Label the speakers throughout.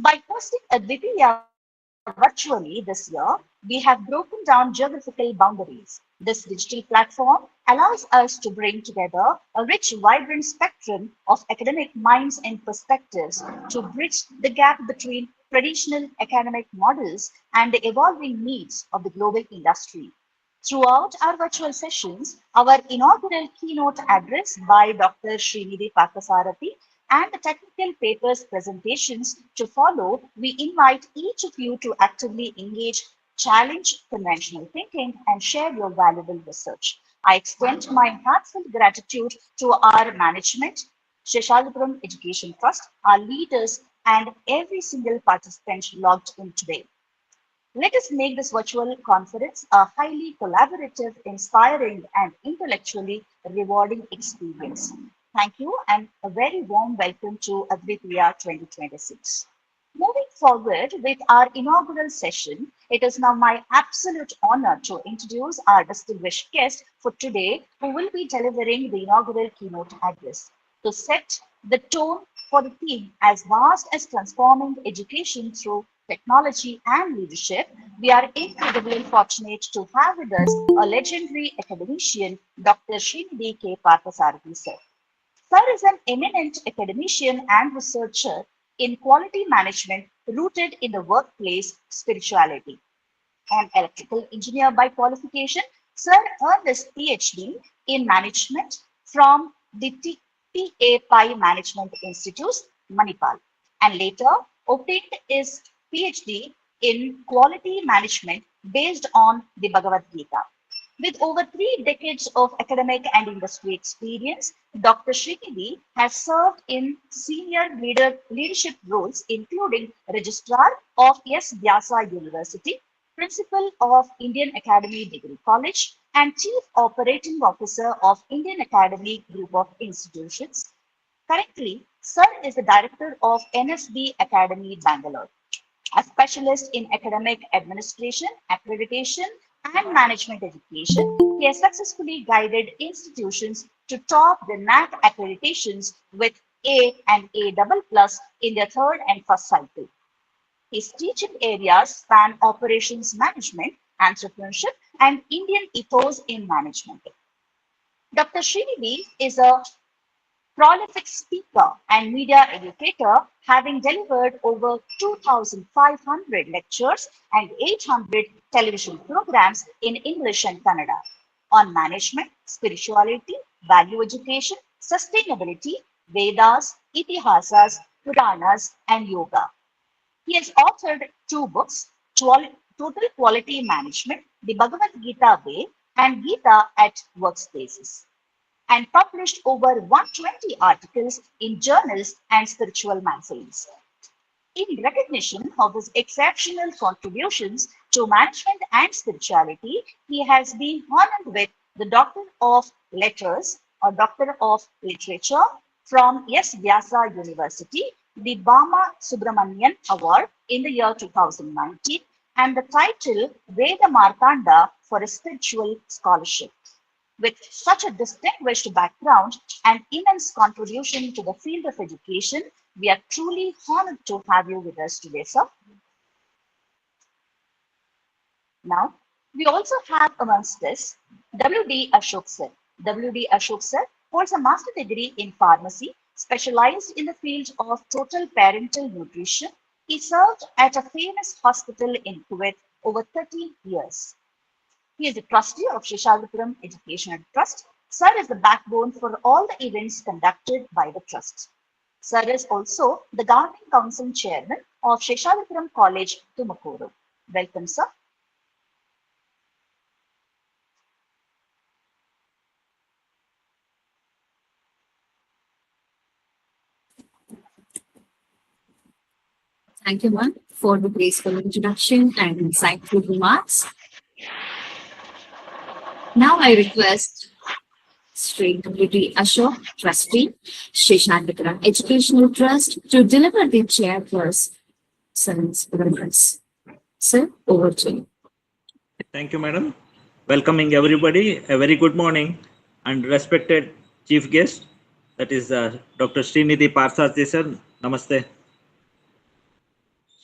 Speaker 1: By hosting Adwiteeya virtually this year, we have broken down geographical boundaries. This digital platform allows us to bring together a rich, vibrant spectrum of academic minds and perspectives to bridge the gap between traditional academic models and the evolving needs of the global industry. Throughout our virtual sessions, our inaugural keynote address by Dr. Srinidhi Parthasarathy and the technical papers presentations to follow, we invite each of you to actively engage, challenge conventional thinking, and share your valuable research. I extend my heartfelt gratitude to our management, Seshadripuram Education Trust, our leaders, and every single participant logged in today. Let us make this virtual conference a highly collaborative, inspiring, and intellectually rewarding experience. Thank you and a very warm welcome to Adwiteeya 2026. Moving forward with our inaugural session, it is now my absolute honor to introduce our distinguished guest for today, who will be delivering the inaugural keynote address. To set the tone for the theme as vast as transforming education through technology and leadership, we are incredibly fortunate to have with us a legendary academician, Dr. Srinidhi K. Parthasarathy sir. Sir is an eminent academician and researcher in quality management rooted in the workplace spirituality. An electrical engineer by qualification, Sir earned his PhD in management from the TA Pi Management Institute, Manipal, and later obtained his PhD in quality management based on the Bhagavad Gita. With over 3 decades of academic and industry experience, Dr. Srinidhi has served in senior leadership roles, including Registrar of S. Vyasa University, Principal of Indian Academy Degree College, and Chief Operating Officer of Indian Academy Group of Institutions. Currently, Sir is the Director of NSB Academy, Bangalore. A specialist in academic administration, accreditation, and management education, he has successfully guided institutions to top the NAC accreditations with A and A double plus in their third and first cycle. His teaching areas span operations management, entrepreneurship, and Indian ethos in management. Dr. Srinidhi is a prolific speaker and media educator, having delivered over 2,500 lectures and 800 television programs in English and Kannada on management, spirituality, value education, sustainability, Vedas, Itihasas, Puranas, and yoga. He has authored 2 books, Total Quality Management, The Bhagavad Gita Way, and Gita at Workspaces, and published over 120 articles in journals and spiritual magazines. In recognition of his exceptional contributions to management and spirituality, he has been honored with the Doctor of Letters or Doctor of Literature from S. Vyasa University, the Bama Subramanian Award in the year 2019, and the title Veda Martanda for a spiritual scholarship. With such a distinguished background and immense contribution to the field of education, we are truly honored to have you with us today, sir. Now, we also have amongst us W.D. Ashok sir. W.D. Ashok sir holds a master degree in pharmacy, specialized in the field of total parental nutrition. He served at a famous hospital in Kuwait over 30 years. He is the trustee of Seshadripuram Educational Trust. Sir is the backbone for all the events conducted by the trust. Sir is also the governing council chairman of Seshadripuram College, Tumakuru. Welcome, sir.
Speaker 2: Thank you, ma'am, for the graceful introduction and insightful remarks. Now I request Sri W.D. Ashok, Trustee, Seshadripuram Educational Trust, to deliver the chairperson's remarks. Sir, over to you.
Speaker 3: Thank you, madam. Welcoming everybody. A very good morning and respected chief guest, that is Dr. Srinidhi Parthasarathy sir. Namaste.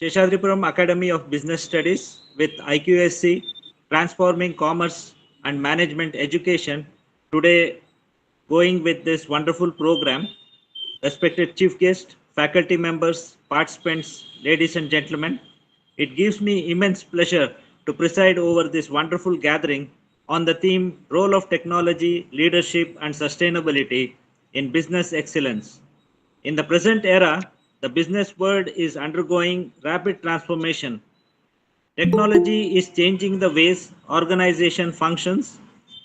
Speaker 3: Seshadripuram Academy of Business Studies with IQSC, Transforming Commerce and Management Education, today going with this wonderful program. Respected chief guest, faculty members, participants, ladies and gentlemen, it gives me immense pleasure to preside over this wonderful gathering on the theme Role of Technology, Leadership and Sustainability in Business Excellence. In the present era, the business world is undergoing rapid transformation. Technology is changing the ways organization functions,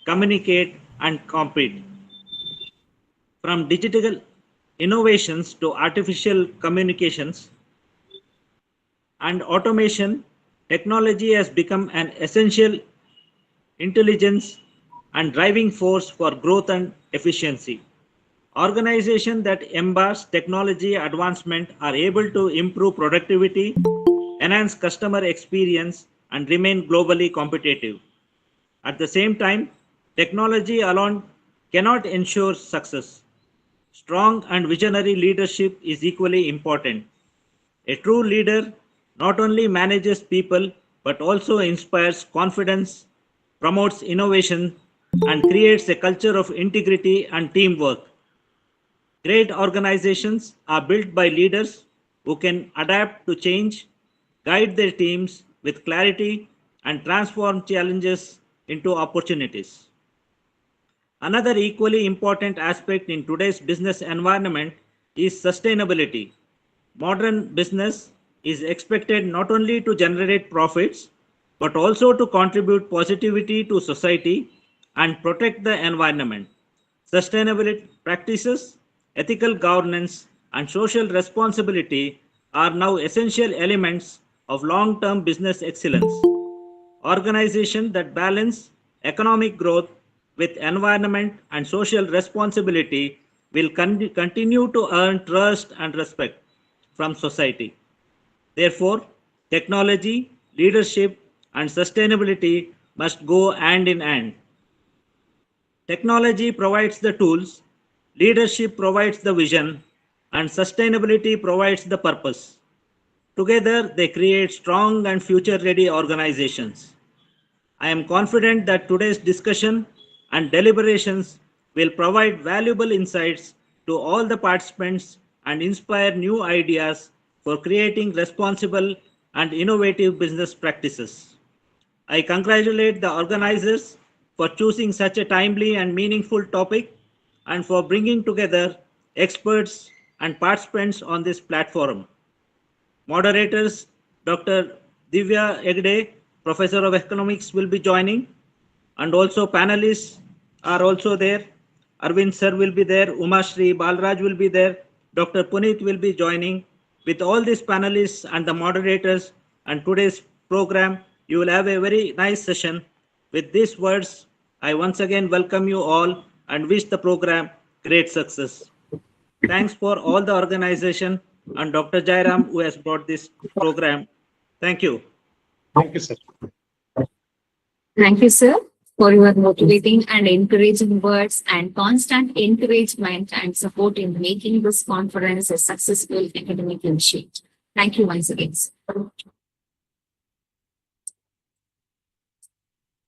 Speaker 3: communicate and compete. From digital innovations to artificial communications and automation, technology has become an essential intelligence and driving force for growth and efficiency. Organizations that embrace technology advancement are able to improve productivity, enhance customer experience, and remain globally competitive. At the same time, technology alone cannot ensure success. Strong and visionary leadership is equally important. A true leader not only manages people but also inspires confidence, promotes innovation, and creates a culture of integrity and teamwork. Great organizations are built by leaders who can adapt to change, guide their teams with clarity, and transform challenges into opportunities. Another equally important aspect in today's business environment is sustainability. Modern business is expected not only to generate profits but also to contribute positivity to society and protect the environment. Sustainability practices, ethical governance, and social responsibility are now essential elements of long term business excellence. Organizations that balance economic growth with environment and social responsibility will continue to earn trust and respect from society. Therefore, technology, leadership, and sustainability must go hand in hand. Technology provides the tools, leadership provides the vision, and sustainability provides the purpose. Together, they create strong and future ready organizations. I am confident that today's discussion and deliberations will provide valuable insights to all the participants and inspire new ideas for creating responsible and innovative business practices. I congratulate the organizers for choosing such a timely and meaningful topic and for bringing together experts and participants on this platform. Moderators, Dr. Divya Egde, Professor of Economics, will be joining, and also panelists are also there. Arvind Sir will be there, Uma Shri Balraj will be there, Dr. Puneet will be joining. With all these panelists and the moderators and today's program, you will have a very nice session. With these words, I once again welcome you all and wish the program great success. Thanks for all the organization and Dr. Jairam who has brought this program. Thank you.
Speaker 4: Thank you, sir.
Speaker 2: Thank you, sir, for your motivating and encouraging words and constant encouragement and support in making this conference a successful academic initiative. Thank you once again, sir.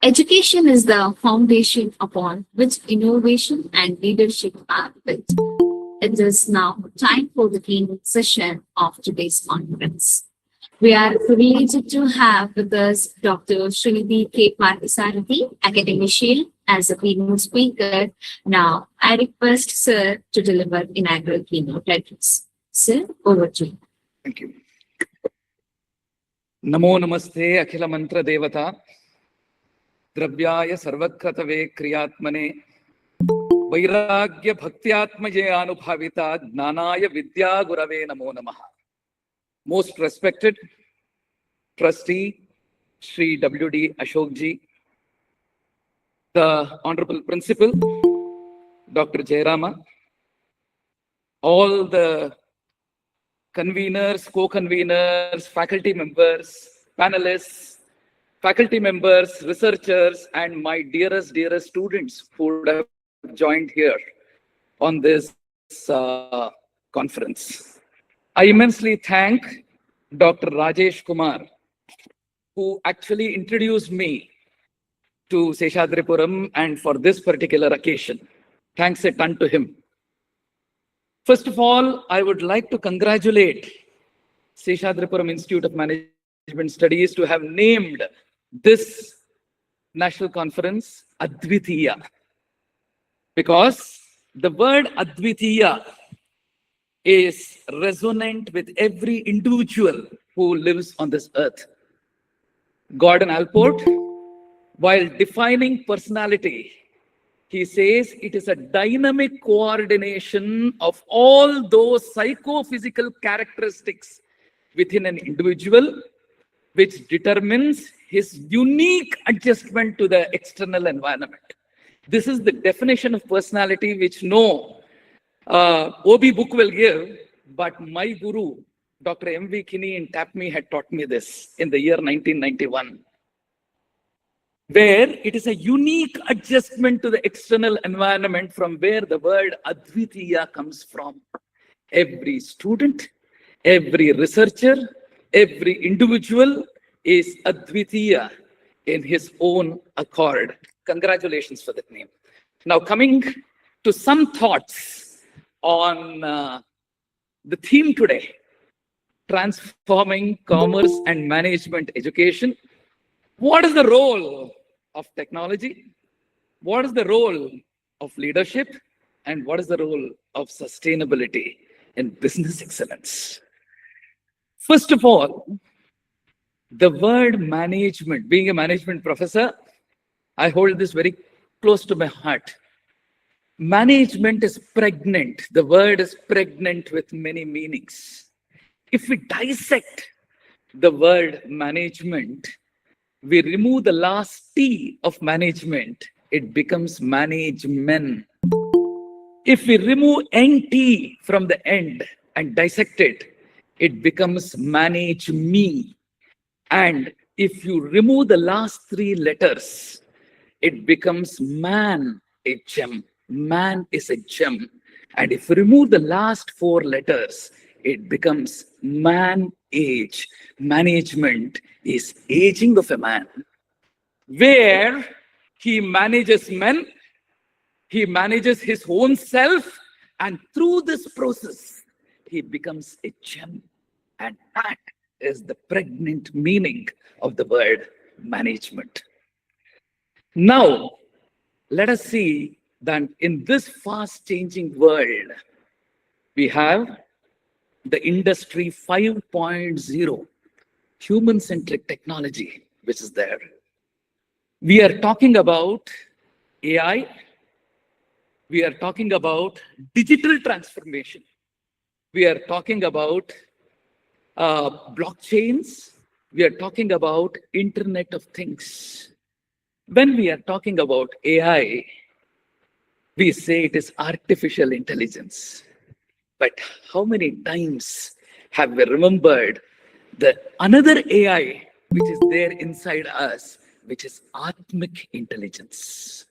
Speaker 2: Education is the foundation upon which innovation and leadership are built. It is now time for the keynote session of today's conference. We are privileged to have with us Dr. Srinidhi K. Parthasarathy, academician, as a keynote speaker. Now, I request Sir to deliver inaugural keynote address. Sir, over to you.
Speaker 4: Thank you. Namo namaste Akhila Mantra Devata Dravyaya Sarvakratave Kriyatmane Vairagya Bhaktyatmaje Anubhavita Gnanaya Vidya Gurave Namo Namaha. Most respected Trustee Sri W.D. Ashokji, the Honorable Principal Dr. Jairama, all the conveners, co-conveners, faculty members, panelists, faculty members, researchers, and my dearest students who would have joined here on this conference. I immensely thank Dr. Rajesh Kumar, who actually introduced me to Seshadripuram and for this particular occasion. Thanks a ton to him. First of all, I would like to congratulate Seshadripuram Institute of Management Studies to have named this national conference Adwiteeya, because the word Adwiteeya is resonant with every individual who lives on this earth. Gordon Allport, while defining personality, he says it is a dynamic coordination of all those psychophysical characteristics within an individual, which determines his unique adjustment to the external environment. This is the definition of personality which no OB book will give, but my guru, Dr. M.V. Kinney in TAPME, had taught me this in the year 1991, where it is a unique adjustment to the external environment from where the word Adwiteeya comes from. Every student, every researcher, every individual is Adwiteeya in his own accord. Congratulations for that name. Now, coming to some thoughts on the theme today, transforming commerce and management education. What is the role of technology? What is the role of leadership? And what is the role of sustainability in business excellence? First of all, the word management, being a management professor, I hold this very close to my heart. Management is pregnant. The word is pregnant with many meanings. If we dissect the word management, we remove the last T of management, it becomes management. If we remove NT from the end and dissect it, it becomes manage me. And if you remove the last three letters, it becomes man, a gem. Man is a gem. And if you remove the last four letters, it becomes man age. Management is aging of a man, where he manages men, he manages his own self, and through this process, he becomes a gem. And that is the pregnant meaning of the word management. Now, let us see that in this fast changing world, we have the industry 5.0, human-centric technology, which is there. We are talking about AI. We are talking about digital transformation. We are talking about blockchains. We are talking about Internet of Things. When we are talking about AI, we say it is artificial intelligence. But how many times have we remembered the another AI which is there inside us, which is Atmic intelligence?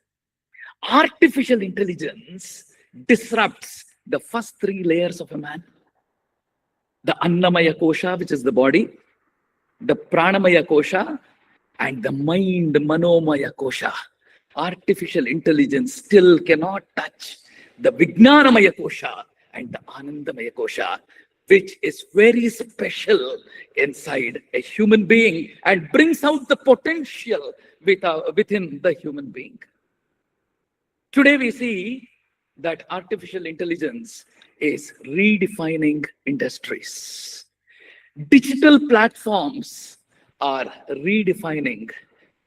Speaker 4: Artificial intelligence disrupts the first three layers of a man. The Annamaya Kosha, which is the body, the Pranamaya Kosha, and the mind Manomaya Kosha. Artificial intelligence still cannot touch the Vijnanamaya Kosha and the Anandamaya Kosha, which is very special inside a human being and brings out the potential within the human being. Today we see that artificial intelligence is redefining industries. Digital platforms are redefining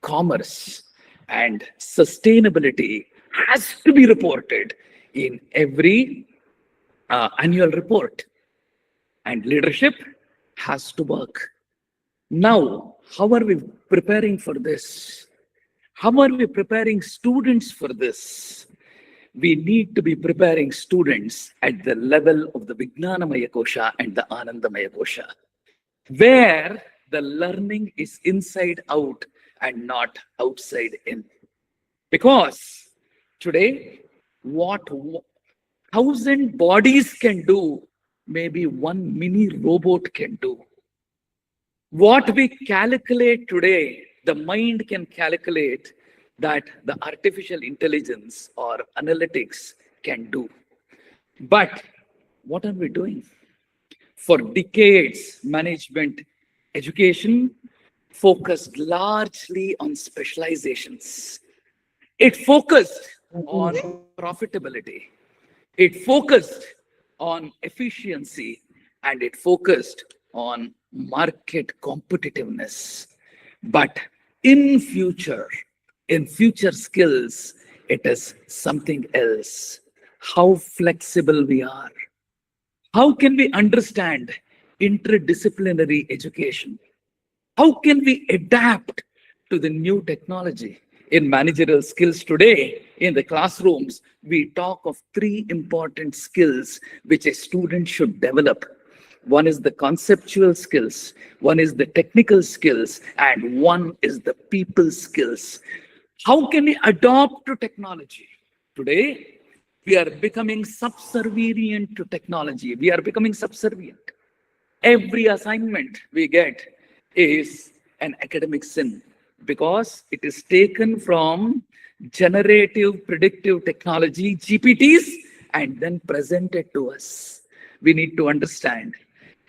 Speaker 4: commerce, and sustainability has to be reported in every annual report. And leadership has to work. Now, how are we preparing for this? How are we preparing students for this? We need to be preparing students at the level of the Vijnanamaya Kosha and the Anandamaya Kosha, where the learning is inside out and not outside in. Because today, what 1,000 bodies can do, maybe one mini robot can do. What we calculate today, the mind can calculate that the artificial intelligence or analytics can do. But what are we doing? For decades, management education focused largely on specializations. It focused on profitability. It focused on efficiency, and it focused on market competitiveness. But in future, in future skills, it is something else. How flexible we are. How can we understand interdisciplinary education? How can we adapt to the new technology? In managerial skills today, in the classrooms, we talk of three important skills which a student should develop. One is the conceptual skills, one is the technical skills, and one is the people skills. How can we adopt to technology? Today, we are becoming subservient to technology. We are becoming subservient. Every assignment we get is an academic sin because it is taken from generative predictive technology, GPTs, and then presented to us. We need to understand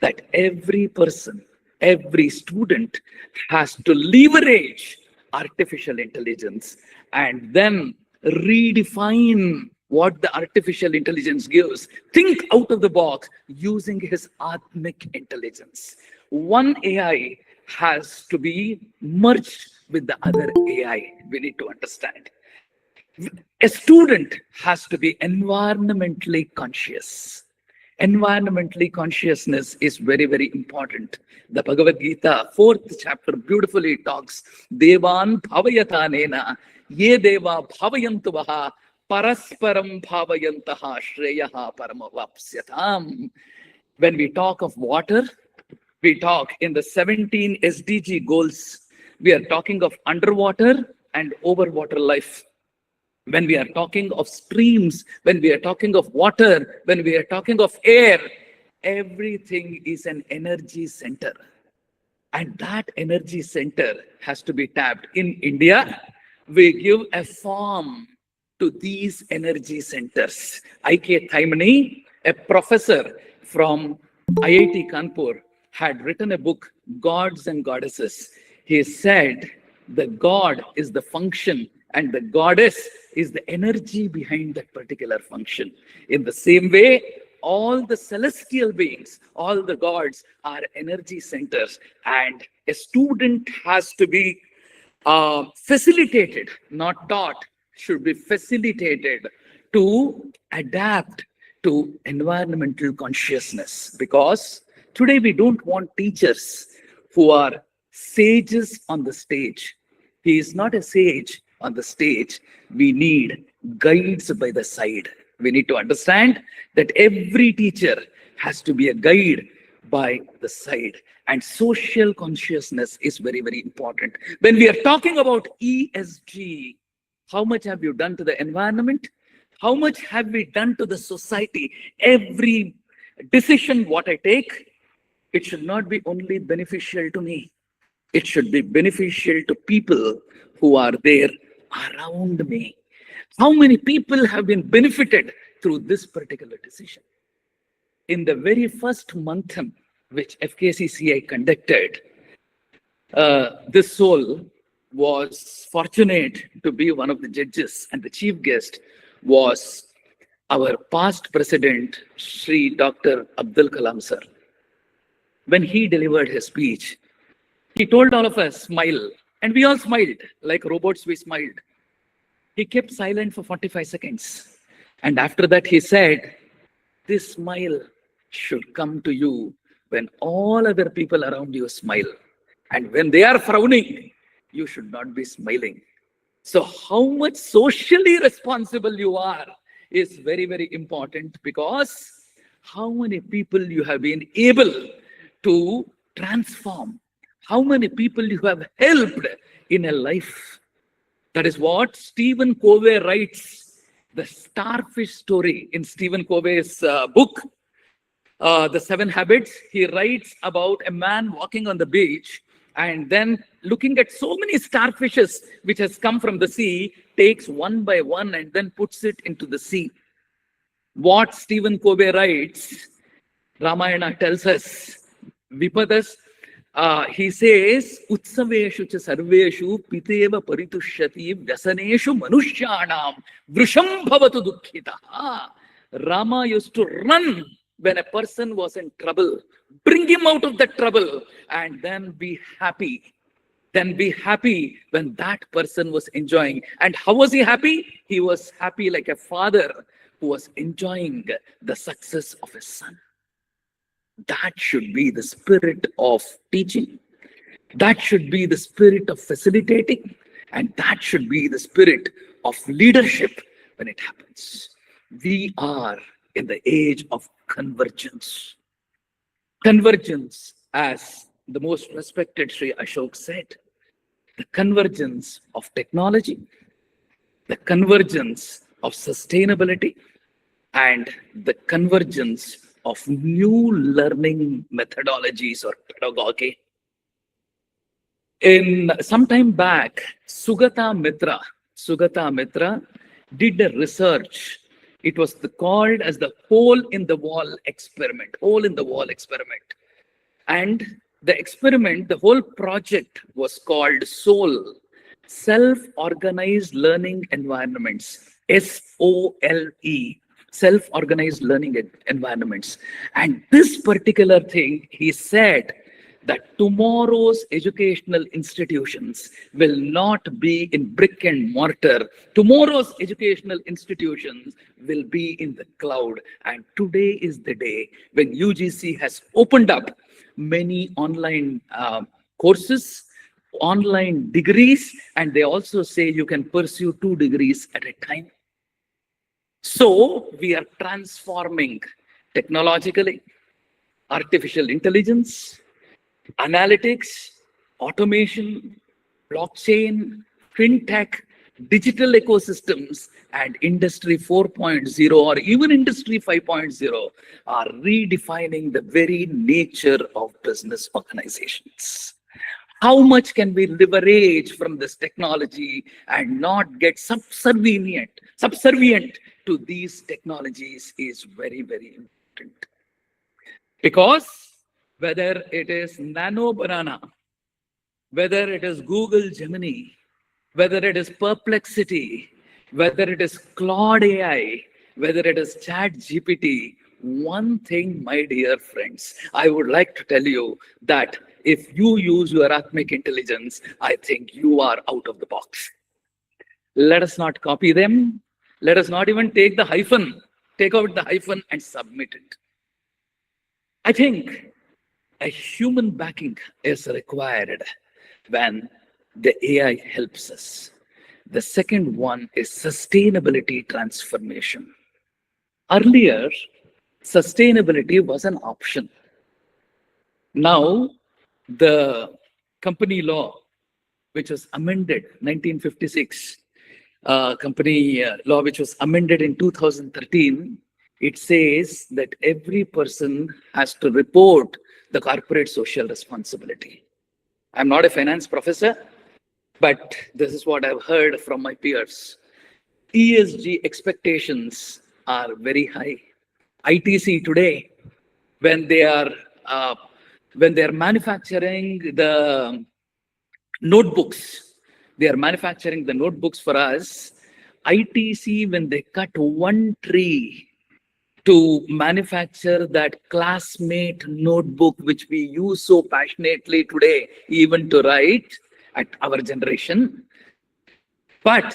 Speaker 4: that every person, every student has to leverage artificial intelligence and then redefine what the artificial intelligence gives. Think out of the box using his Atmic intelligence. One AI has to be merged with the other AI. We need to understand. A student has to be environmentally conscious. Environmentally consciousness is very, very important. The Bhagavad Gita, 4th chapter, beautifully talks, Devan bhavayatanena, ye deva bhavayantuvaha, parasparam bhavayantaha, shreyaha paramavapsyatam. When we talk of water, we talk in the 17 SDG goals. We are talking of underwater and overwater life. When we are talking of streams, when we are talking of water, when we are talking of air, everything is an energy center. And that energy center has to be tapped. In India, we give a form to these energy centers. I.K. Thaimani, a professor from IIT Kanpur, had written a book, Gods and Goddesses. He said the God is the function and the goddess is the energy behind that particular function. In the same way, all the celestial beings, all the gods are energy centers, and a student has to be facilitated, not taught, should be facilitated to adapt to environmental consciousness. Because today we don't want teachers who are sages on the stage. He is not a sage on the stage. We need guides by the side. We need to understand that every teacher has to be a guide by the side. And social consciousness is very, very important. When we are talking about ESG, how much have you done to the environment? How much have we done to the society? Every decision what I take, it should not be only beneficial to me. It should be beneficial to people who are there around me. How many people have been benefited through this particular decision? In the very first manthan which FKCCI conducted, this soul was fortunate to be one of the judges, and the chief guest was our past president, Sri Dr. Abdul Kalam sir. When he delivered his speech, he told all of us, smile. And we all smiled. Like robots, we smiled. He kept silent for 45 seconds. And after that, he said, this smile should come to you when all other people around you smile. And when they are frowning, you should not be smiling. So how much socially responsible you are is very, very important, because how many people you have been able to transform, how many people you have helped in a life. That is what Stephen Covey writes, the starfish story in Stephen Covey's book. The Seven Habits, he writes about a man walking on the beach and then looking at so many starfishes which has come from the sea, takes one by one and then puts it into the sea. What Stephen Covey writes, Ramayana tells us, Vipadas, he says, Utsaveshu cha sarveshu piteva paritushyati vyasaneshu manushyanam vrisham bhavatu dukkhita. Rama used to run when a person was in trouble, bring him out of that trouble, and then be happy. Then be happy when that person was enjoying. And how was he happy? He was happy like a father who was enjoying the success of his son. That should be the spirit of teaching. That should be the spirit of facilitating. And that should be the spirit of leadership when it happens. We are in the age of convergence. Convergence, as the most respected Sri Ashok said, the convergence of technology, the convergence of sustainability, and the convergence of new learning methodologies or pedagogy. In some time back, Sugata Mitra did a research. It was called as the hole in the wall experiment. And the experiment, the whole project was called SOLE, Self-Organized Learning Environments, SOLE, Self-Organized Learning Environments. And this particular thing, he said that tomorrow's educational institutions will not be in brick and mortar. Tomorrow's educational institutions will be in the cloud. And today is the day when UGC has opened up many online courses, online degrees, and they also say you can pursue 2 degrees at a time. So we are transforming technologically, artificial intelligence, analytics, automation, blockchain, fintech, digital ecosystems, and industry 4.0 or even industry 5.0 are redefining the very nature of business organizations. How much can we leverage from this technology and not get subservient to these technologies is very, very important. Because whether it is Nano Banana, whether it is Google Gemini, whether it is Perplexity, whether it is Claude AI, whether it is Chat GPT, one thing, my dear friends, I would like to tell you that if you use your Atmic intelligence, I think you are out of the box. Let us not copy them. Let us not even take out the hyphen and submit it. I think a human backing is required when the AI helps us. The second one is sustainability transformation. Earlier, sustainability was an option. Now, the company law, which was amended 1956, company law which was amended in 2013, it says that every person has to report the corporate social responsibility. I'm not a finance professor, but this is what I've heard from my peers. ESG expectations are very high. ITC today, when they are manufacturing the notebooks, for us. ITC, when they cut one tree to manufacture that classmate notebook, which we use so passionately today, even to write at our generation. But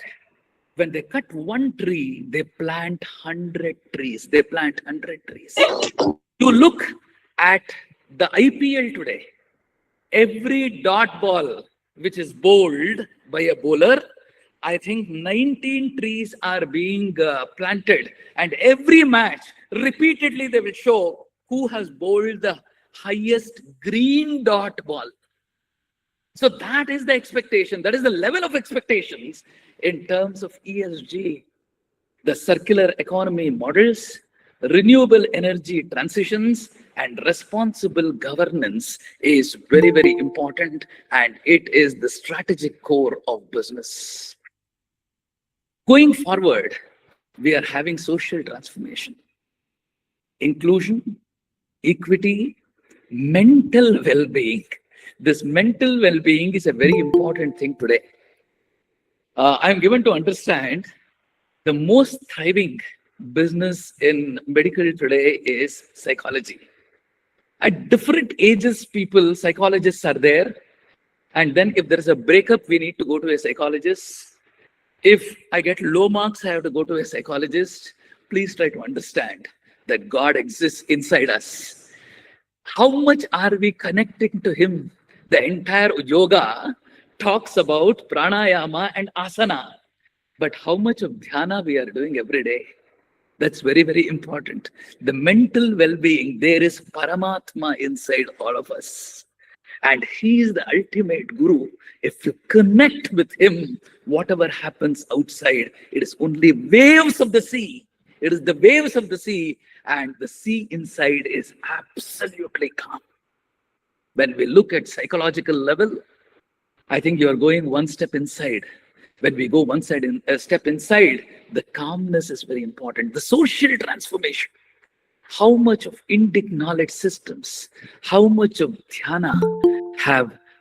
Speaker 4: when they cut one tree, they plant 100 trees. You look at the IPL today, every dot ball which is bowled by a bowler, I think 19 trees are being planted, and every match repeatedly they will show who has bowled the highest green dot ball. So that is the expectation, that is the level of expectations in terms of ESG. The circular economy models, renewable energy transitions and responsible governance is very, very important, and it is the strategic core of business. Going forward, we are having social transformation, inclusion, equity, mental well-being. This mental well-being is a very important thing today. I'm given to understand the most thriving business in medical today is psychology. At different ages, people, psychologists are there. And then if there is a breakup, we need to go to a psychologist. If I get low marks, I have to go to a psychologist. Please try to understand that God exists inside us. How much are we connecting to Him? The entire yoga talks about pranayama and asana. But how much of dhyana we are doing every day? That's very, very important. The mental well-being, there is Paramatma inside all of us. And He is the ultimate guru. If you connect with Him, whatever happens outside, it is only waves of the sea. It is the waves of the sea, and the sea inside is absolutely calm. When we look at psychological level, I think you are going one step inside. When we go one step inside, the calmness is very important. The social transformation. How much of Indic knowledge systems, how much of dhyana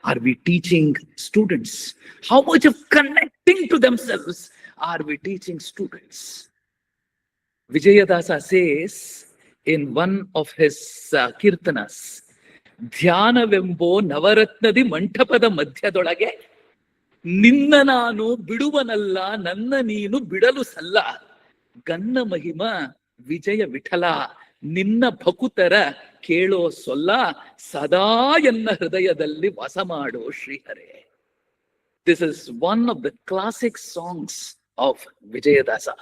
Speaker 4: are we teaching students? How much of connecting to themselves are we teaching students? Vijayadasa says in one of his kirtanas, Dhyanavembo navaratnadi mantapada madhyadolage ನಿನ್ನ ನಾನು ಬಿಡುವನಲ್ಲ ನನ್ನ ನೀನು ಬಿಡಲು ಸಲ್ಲ ಗನ್ನ ಮಹಿಮ ವಿಜಯ ವಿಠಲ ನಿನ್ನ ಭಕುತರ ಕೇಳೋ ಸೊಲ್ಲ ಸದಾ ಎನ್ನ ಹೃದಯದಲ್ಲಿ ವಾಸ ಮಾಡೋ ಶ್ರೀಹರೇ. This is one of the classic songs of Vijayadasa.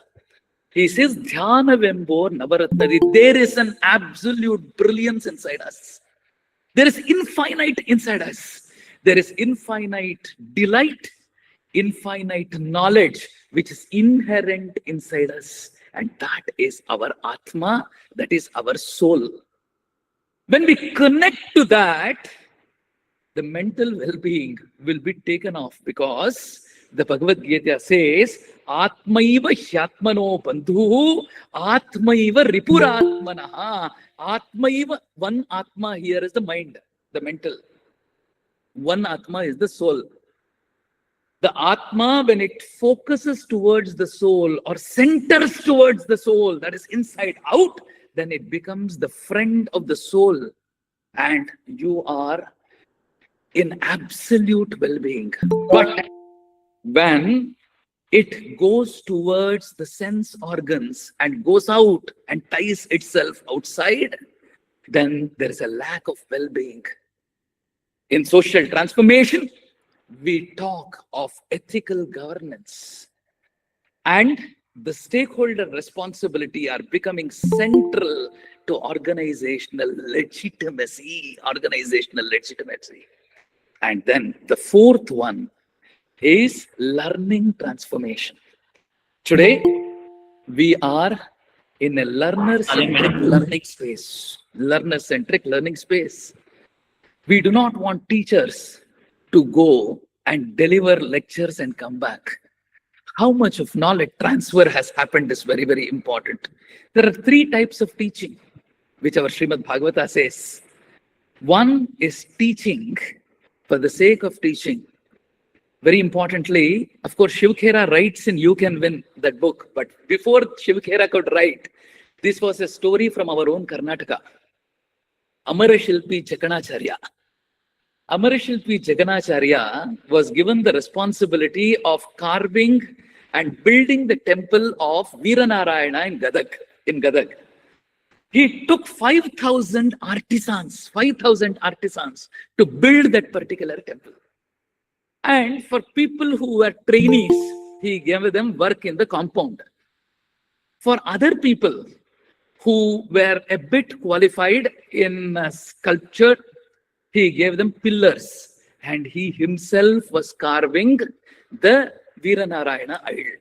Speaker 4: He says, Dhyanavembo navaratnadi. There is an absolute brilliance inside us. There is infinite inside us. There is infinite delight, infinite knowledge, which is inherent inside us. And that is our Atma, that is our soul. When we connect to that, the mental well-being will be taken off, because the Bhagavad Gita says, Atmaiva hyatmano bandhu, Atmaiva ripuratmanaha. Atmaiva, one Atma here is the mind, the mental. One Atma is the soul. The Atma, when it focuses towards the soul or centers towards the soul, that is inside out, then it becomes the friend of the soul. And you are in absolute well-being. But when it goes towards the sense organs and goes out and ties itself outside, then there is a lack of well-being. In social transformation, we talk of ethical governance, and the stakeholder responsibility are becoming central to organizational legitimacy. And then the fourth one is learning transformation. Today, we are in a learner-centric learning space. We do not want teachers to go and deliver lectures and come back. How much of knowledge transfer has happened is very, very important. There are three types of teaching, which our Srimad Bhagavata says. One is teaching for the sake of teaching. Very importantly, of course, Shiv Khera writes in You Can Win, that book. But before Shiv Khera could write, this was a story from our own Karnataka. Amarashilpi Jaganacharya. Amarashilpi Jaganacharya was given the responsibility of carving and building the temple of Veeranarayana in Gadag. He took 5,000 artisans to build that particular temple. And for people who were trainees, he gave them work in the compound. For other people who were a bit qualified in sculpture, he gave them pillars, and he himself was carving the Veeranarayana idol.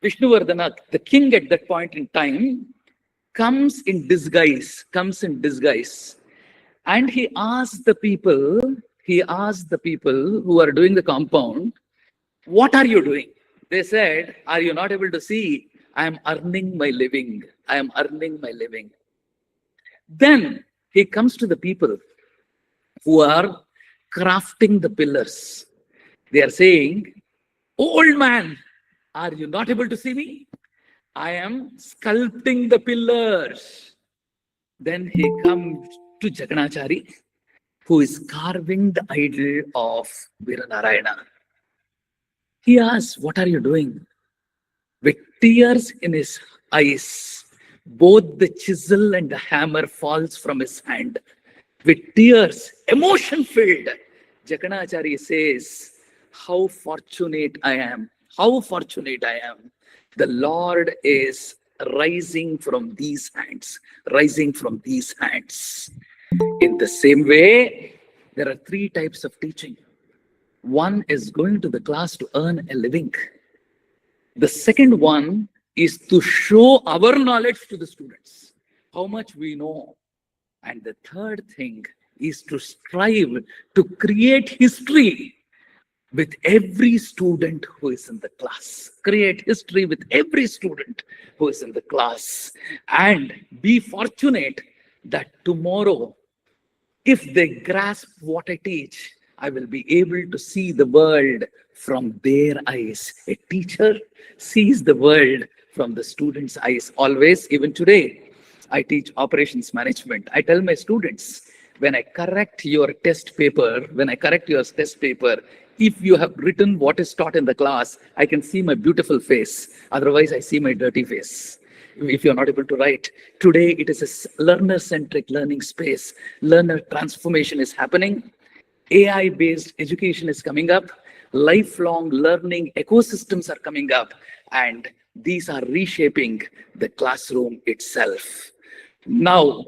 Speaker 4: Vishnuvardhana, the king at that point in time, comes in disguise, and he asked the people who are doing the compound, what are you doing? They said, are you not able to see? I am earning my living. I am earning my living. Then he comes to the people who are crafting the pillars. They are saying, old man, are you not able to see me? I am sculpting the pillars. Then he comes to Jaganachari, who is carving the idol of Viranarayana. He asks, what are you doing? With tears in his eyes, both the chisel and the hammer falls from his hand. With tears, emotion filled, Jaganachari says, how fortunate I am. How fortunate I am. The Lord is rising from these hands, rising from these hands. In the same way, there are three types of teaching. One is going to the class to earn a living. The second one is to show our knowledge to the students, how much we know. And the third thing is to strive to create history with every student who is in the class. Create history with every student who is in the class. And be fortunate that tomorrow, if they grasp what I teach, I will be able to see the world from their eyes. A teacher sees the world from the student's eyes. Always, even today, I teach operations management. I tell my students, when I correct your test paper, if you have written what is taught in the class, I can see my beautiful face. Otherwise, I see my dirty face. If you're not able to write. Today, it is a learner-centric learning space. Learner transformation is happening. AI-based education is coming up. Lifelong learning ecosystems are coming up. And these are reshaping the classroom itself. Now,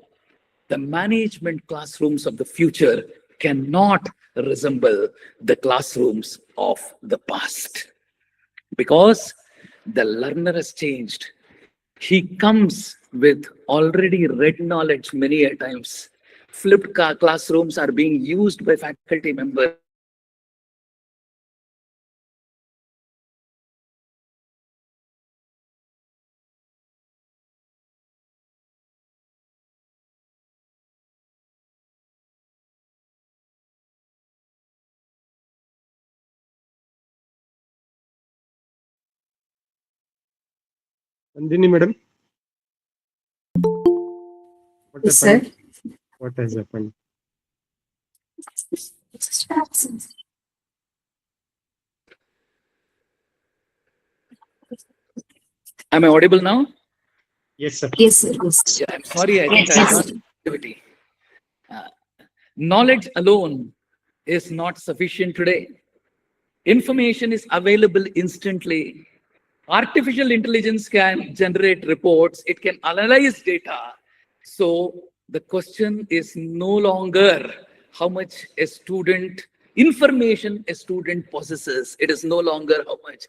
Speaker 4: the management classrooms of the future cannot resemble the classrooms of the past, because the learner has changed. He comes with already read knowledge many a times. Flipped classrooms are being used by faculty members.
Speaker 5: Nandini madam, what
Speaker 2: Yes, sir.
Speaker 5: happened? What has happened?
Speaker 4: Am I audible now?
Speaker 5: Yes, sir.
Speaker 2: Yes, sir. Yes.
Speaker 4: Yeah, I'm sorry, I think I
Speaker 2: Yes,
Speaker 4: lost
Speaker 2: sir.
Speaker 4: activity. Knowledge alone is not sufficient today. Information is available instantly. Artificial intelligence can generate reports, it can analyze data. So the question is no longer how much a student, information a student possesses. It is no longer how much.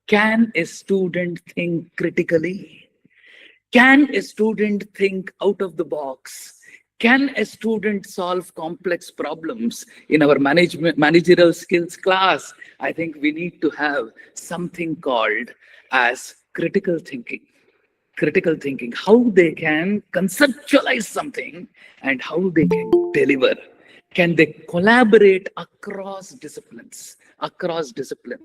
Speaker 4: Can a student think critically? Can a student think out of the box? Can a student solve complex problems? In our managerial skills class, I think we need to have something called as critical thinking. Critical thinking, how they can conceptualize something and how they can deliver. Can they collaborate across disciplines? Across disciplines.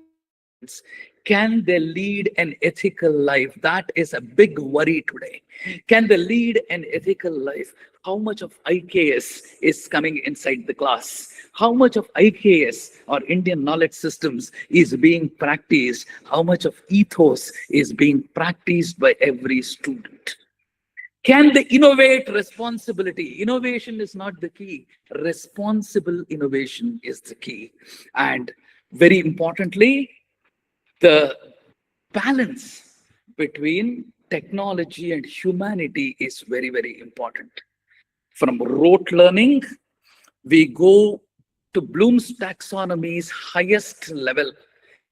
Speaker 4: Can they lead an ethical life? That is a big worry today. Can they lead an ethical life? How much of IKS is coming inside the class? How much of IKS or Indian knowledge systems is being practiced? How much of ethos is being practiced by every student? Can they innovate responsibility? Innovation is not the key. Responsible innovation is the key. And very importantly, the balance between technology and humanity is very, very important. From rote learning, we go to Bloom's taxonomy's highest level,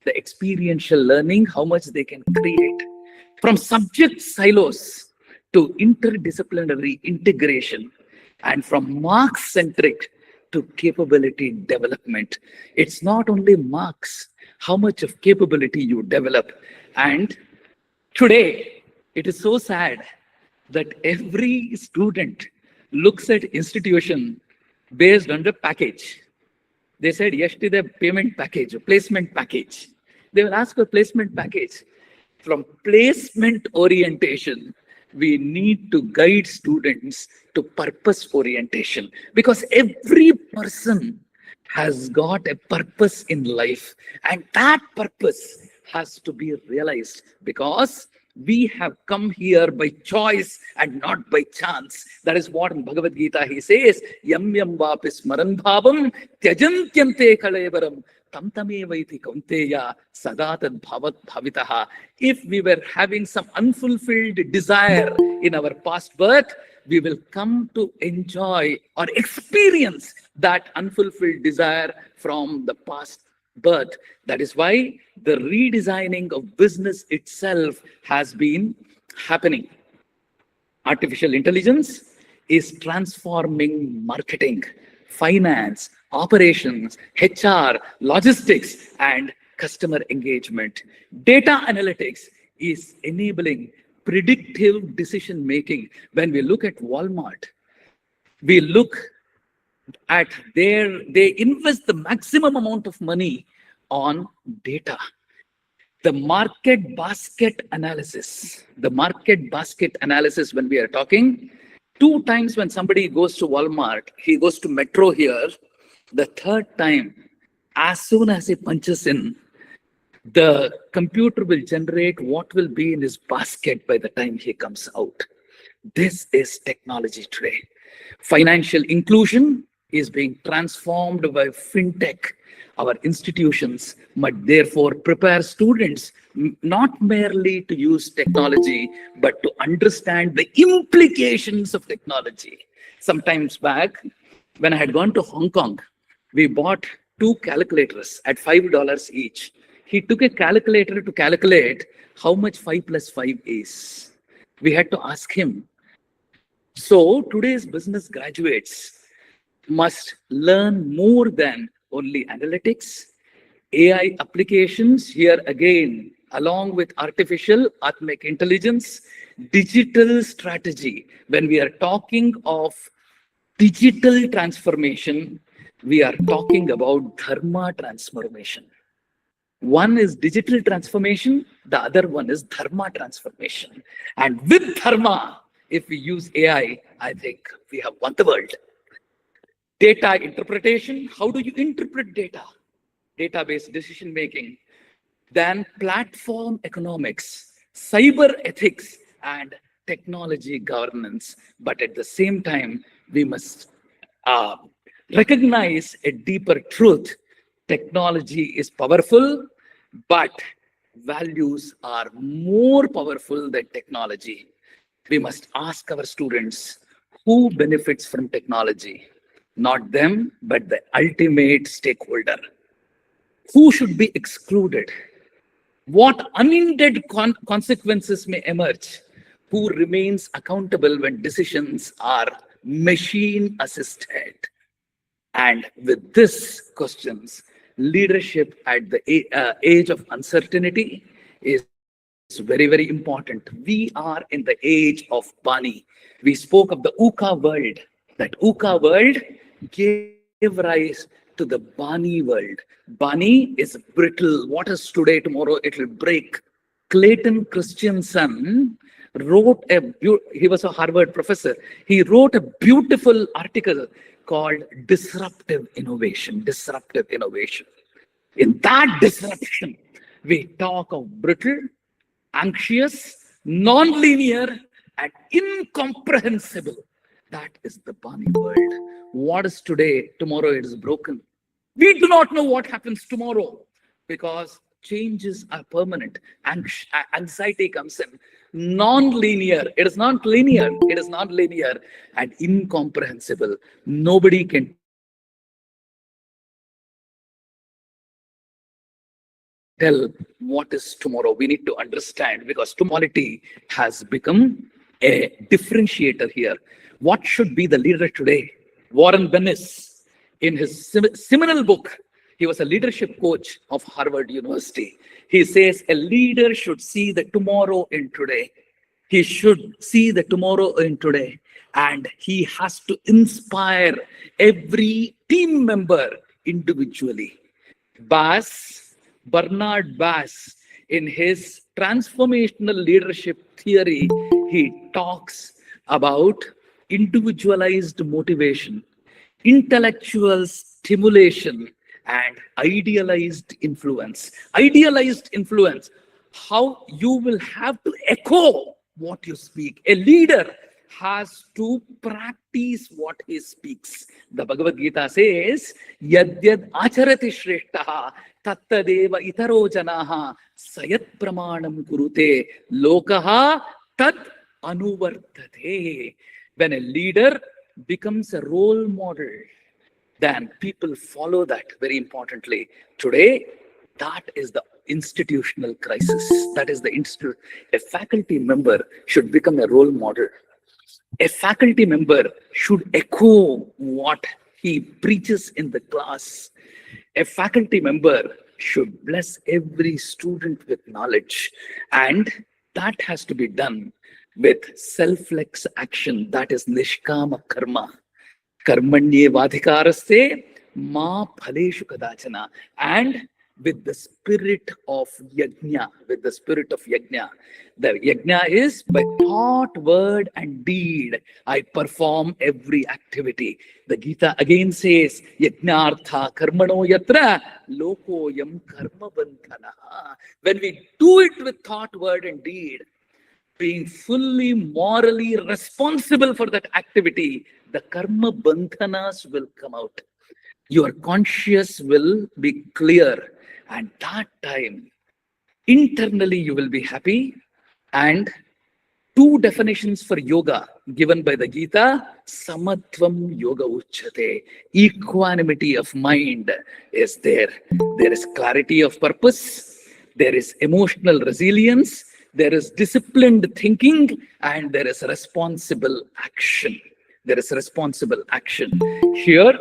Speaker 4: the experiential learning, how much they can create. From subject silos to interdisciplinary integration, and from marks centric to capability development. It's not only marks, how much of capability you develop. And today, it is so sad that every student looks at institution based on the package. They said yesterday payment package, placement package. They will ask for placement package. From placement orientation, we need to guide students to purpose orientation, because every person has got a purpose in life, and that purpose has to be realized, because we have come here by choice and not by chance. That is what in Bhagavad Gita he says, Yam yam vapi smaran bhavam tyajantyante kalevaram tam tamevaiti kaunteya sadatad bhavat bhavitaha. If we were having some unfulfilled desire in our past birth, we will come to enjoy or experience that unfulfilled desire from the past birth. That is why the redesigning of business itself has been happening. Artificial intelligence is transforming marketing, finance, operations, HR, logistics, and customer engagement. Data analytics is enabling predictive decision making. When we look at Walmart, we look at they invest the maximum amount of money on data. The market basket analysis, when we are talking, 2 times when somebody goes to Walmart, he goes to Metro here, the third time, as soon as he punches in, the computer will generate what will be in his basket by the time he comes out. This is technology today. Financial inclusion is being transformed by fintech. Our institutions must therefore prepare students not merely to use technology, but to understand the implications of technology. Sometimes back, when I had gone to Hong Kong, we bought 2 calculators at $5 each. He took a calculator to calculate how much 5 plus 5 is. We had to ask him. So today's business graduates must learn more than only analytics, AI applications, here again, along with artificial atmic intelligence, digital strategy. When we are talking of digital transformation, we are talking about dharma transformation. One is digital transformation, the other one is dharma transformation. And with dharma, if we use AI, I think we have won the world. Data interpretation, how do you interpret data? Database decision making. Then platform economics, cyber ethics, and technology governance. But at the same time, we must recognize a deeper truth. Technology is powerful, but values are more powerful than technology. We must ask our students who benefits from technology, not them, but the ultimate stakeholder. Who should be excluded? What unintended consequences may emerge? Who remains accountable when decisions are machine assisted? And with these questions, leadership at the age of uncertainty is very, very important. We are in the age of Bani. We spoke of the UKA world. That UKA world gave rise to the Bani world. Bani is brittle. What is today, tomorrow it will break. Clayton Christensen wrote he was a Harvard professor. He wrote a beautiful article called Disruptive Innovation. Disruptive Innovation. In that disruption, we talk of brittle, anxious, non-linear, and incomprehensible. That is the Bani world. What is today, tomorrow it is broken. We do not know what happens tomorrow because changes are permanent. Anxiety comes in. Non-linear. It is not linear. It is not linear and incomprehensible. Nobody can tell what is tomorrow. We need to understand because tomorrow has become a differentiator here. What should be the leader today? Warren Bennis, in his seminal book, he was a leadership coach of Harvard University. He says a leader should see the tomorrow in today. He should see the tomorrow in today. And he has to inspire every team member individually. Bernard Bass, in his transformational leadership theory, he talks about individualized motivation, intellectual stimulation, and idealized influence. Idealized influence, how you will have to echo what you speak. A leader has to practice what he speaks. The Bhagavad Gita says, Yadyad acharati shreshtaha tattadeva itaro janaha sayat pramanam kurute lokaha tad anuvartate. When a leader becomes a role model, then people follow that very importantly. Today, that is the institutional crisis. That is the institute. A faculty member should become a role model. A faculty member should echo what he preaches in the class. A faculty member should bless every student with knowledge. And that has to be done with selfless action. That is nishkama karma. Karmanye vadhikaraste ma phaleshu kadachana. And with the spirit of yajna, with the spirit of yajna. The yajna is by thought, word, and deed, I perform every activity. The Gita again says, yajnartha karmano yatra lokoyam karma bandhana. When we do it with thought, word, and deed, being fully morally responsible for that activity, the karma bandhanas will come out. Your conscience will be clear. And that time, internally you will be happy. And two definitions for yoga given by the Gita, samatvam yoga uchyate. Equanimity of mind is there. There is clarity of purpose. There is emotional resilience. There is disciplined thinking. And there is responsible action. There is responsible action. Here,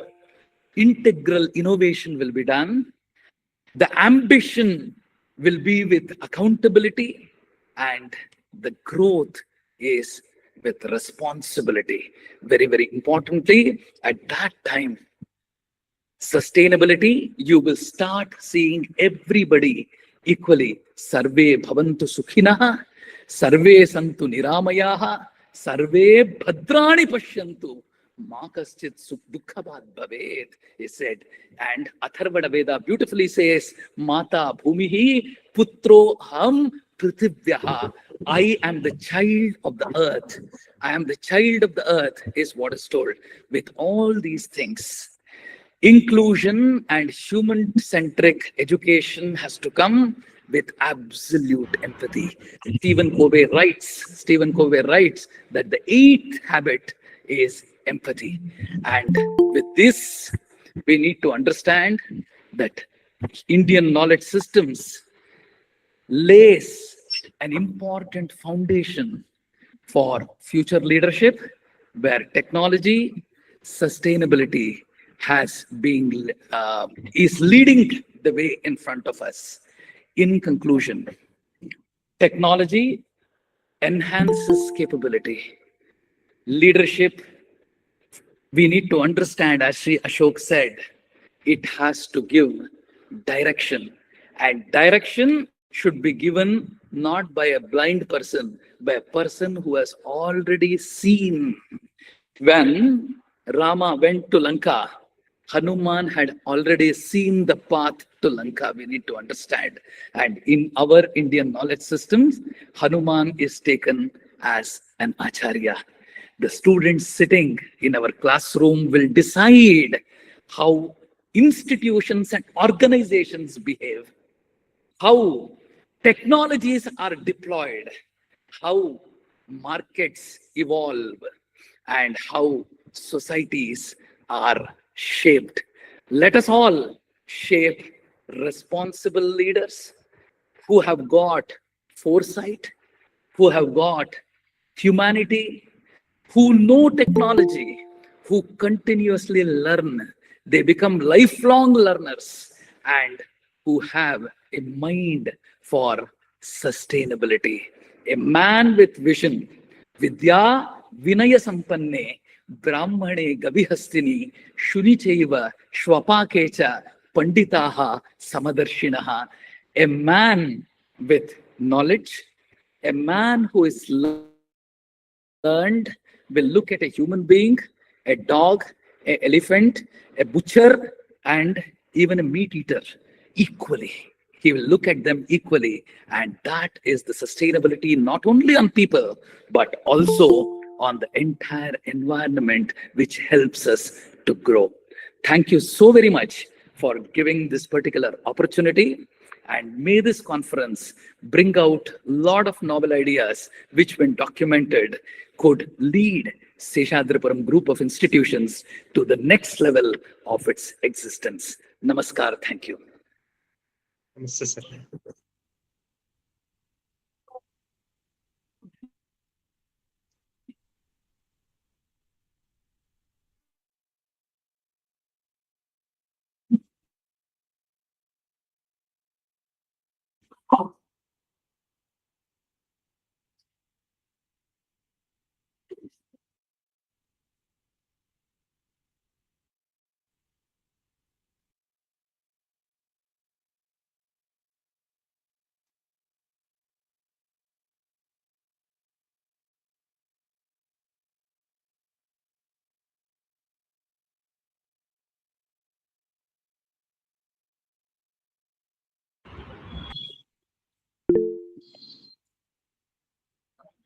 Speaker 4: integral innovation will be done. The ambition will be with accountability, and the growth is with responsibility. Very, very importantly, at that time, sustainability, you will start seeing everybody equally. Sarve bhavantu sukhinaha, sarve santu niramayaha, sarve bhadrani pashyantu. Makaschit dukkhabad bhavet, he said. And Atharvana Veda beautifully says, Mata bhumihi putro ham prithivyaha. I am the child of the earth. I am the child of the earth is what is told. With all these things, inclusion and human-centric education has to come with absolute empathy. Stephen Covey writes that the eighth habit is empathy. And with this, we need to understand that Indian knowledge systems lays an important foundation for future leadership, where technology, sustainability is leading the way in front of us. In conclusion, technology enhances capability. Leadership, we need to understand, as Sri Ashok said, it has to give direction. And direction should be given not by a blind person, by a person who has already seen. When Rama went to Lanka, Hanuman had already seen the path to Lanka, we need to understand. And in our Indian knowledge systems, Hanuman is taken as an acharya. The students sitting in our classroom will decide how institutions and organizations behave, how technologies are deployed, how markets evolve, and how societies are shaped. Let us all shape responsible leaders who have got foresight, who have got humanity who know technology, who continuously learn. They become lifelong learners and who have a mind for sustainability. A man with vision. Vidya Vinaya Sampanne Brahmane Gabihastini Shunichaiva Shwapakecha Panditaha Samadarshinaha. A man with knowledge, a man who is learned will look at a human being, a dog, an elephant, a butcher, and even a meat eater equally. He will look at them equally. And that is the sustainability not only on people, but also on the entire environment, which helps us to grow. Thank you so very much for giving this particular opportunity. And may this conference bring out a lot of novel ideas, which when documented could lead Seshadripuram group of institutions to the next level of its existence. Namaskar. Thank you.
Speaker 5: Namaste, sir.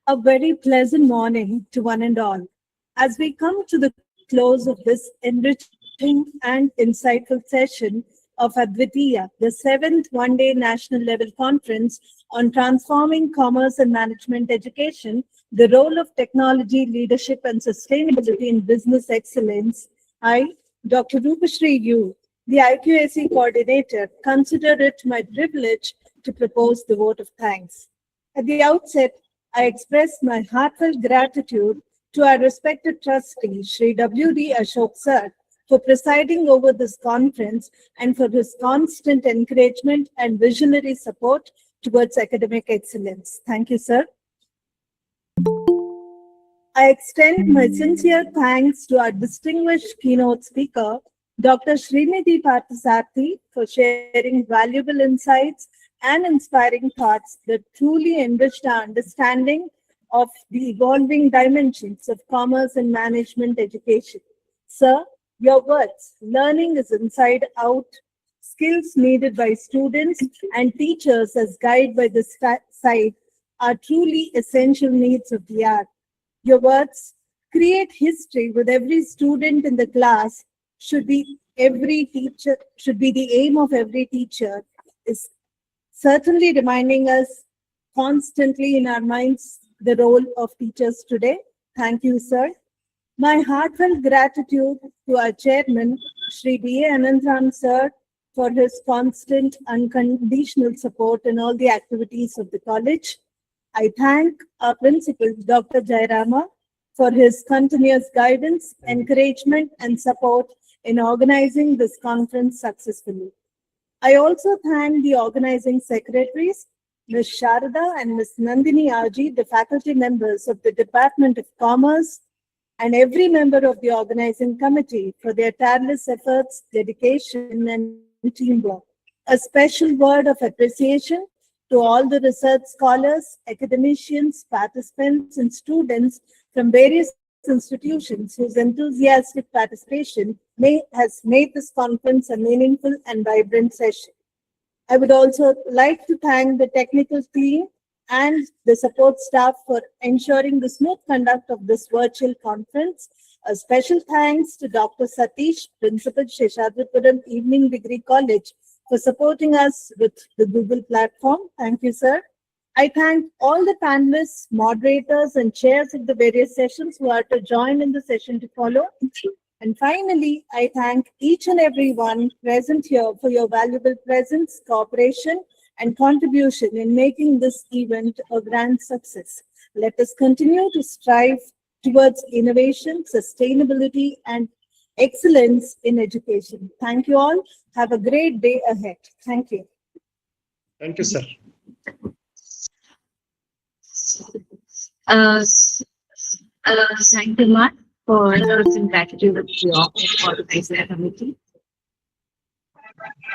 Speaker 6: A very pleasant morning to one and all. As we come to the close of this enriching and insightful session of Adwiteeya, the seventh one-day national level conference on transforming commerce and management education, the role of technology, leadership, and sustainability in business excellence, I, Dr. Rupashri U, the IQAC coordinator, consider it my privilege to propose the vote of thanks. At the outset, I express my heartfelt gratitude to our respected trustee, Shri W.D. Ashok Sir, for presiding over this conference and for his constant encouragement and visionary support towards academic excellence. Thank you, sir. I extend my sincere thanks to our distinguished keynote speaker, Dr. Srinidhi Parthasarathy, for sharing valuable insights and inspiring thoughts that truly enriched our understanding of the evolving dimensions of commerce and management education. Sir, your words, learning is inside out, skills needed by students and teachers as guided by the side are truly essential needs of the hour. Your words, create history with every student in the class should be the aim of every teacher, is certainly reminding us constantly in our minds the role of teachers today. Thank you, sir. My heartfelt gratitude to our chairman, Shri D.A. Anandram sir, for his constant, unconditional support in all the activities of the college. I thank our principal, Dr. Jairama, for his continuous guidance, encouragement, and support in organizing this conference successfully. I also thank the organizing secretaries, Ms. Sharada and Ms. Nandini Aji, the faculty members of the Department of Commerce, and every member of the organizing committee for their tireless efforts, dedication, and teamwork. A special word of appreciation to all the research scholars, academicians, participants, and students from various institutions whose enthusiastic participation has made this conference a meaningful and vibrant session. I would also like to thank the technical team and the support staff for ensuring the smooth conduct of this virtual conference. A special thanks to Dr. Satish, Principal, Seshadripuram Evening Degree College, for supporting us with the Google platform. Thank you, sir. I thank all the panelists, moderators, and chairs of the various sessions who are to join in the session to follow. And finally, I thank each and every one present here for your valuable presence, cooperation, and contribution in making this event a grand success. Let us continue to strive towards innovation, sustainability, and excellence in education. Thank you all. Have a great day ahead. Thank you.
Speaker 5: Thank you, sir.
Speaker 2: Uh, Thank you, Mark, for expressing gratitude of your organizing committee.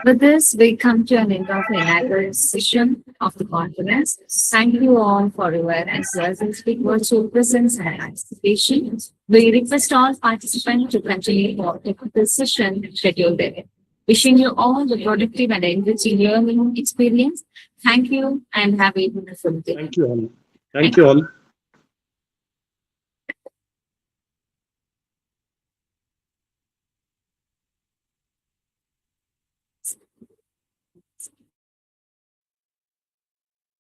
Speaker 2: With this, we come to an end of the inaugural session of the conference. Thank you all for your enthusiastic virtual presence and participation. We request all participants to continue for technical session scheduled there. Wishing you all the productive and enriching learning experience. Thank you and have a wonderful day.
Speaker 5: Thank you all. Thank you all.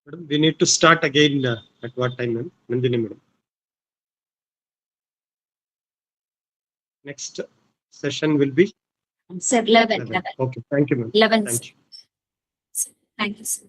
Speaker 5: Madam, we need to start again at what time, ma'am? Nandini, madam. Next session will be
Speaker 2: 11.
Speaker 5: 11. Okay, thank you, ma'am.
Speaker 2: 11.
Speaker 5: Thank you.
Speaker 2: Thank you, sir.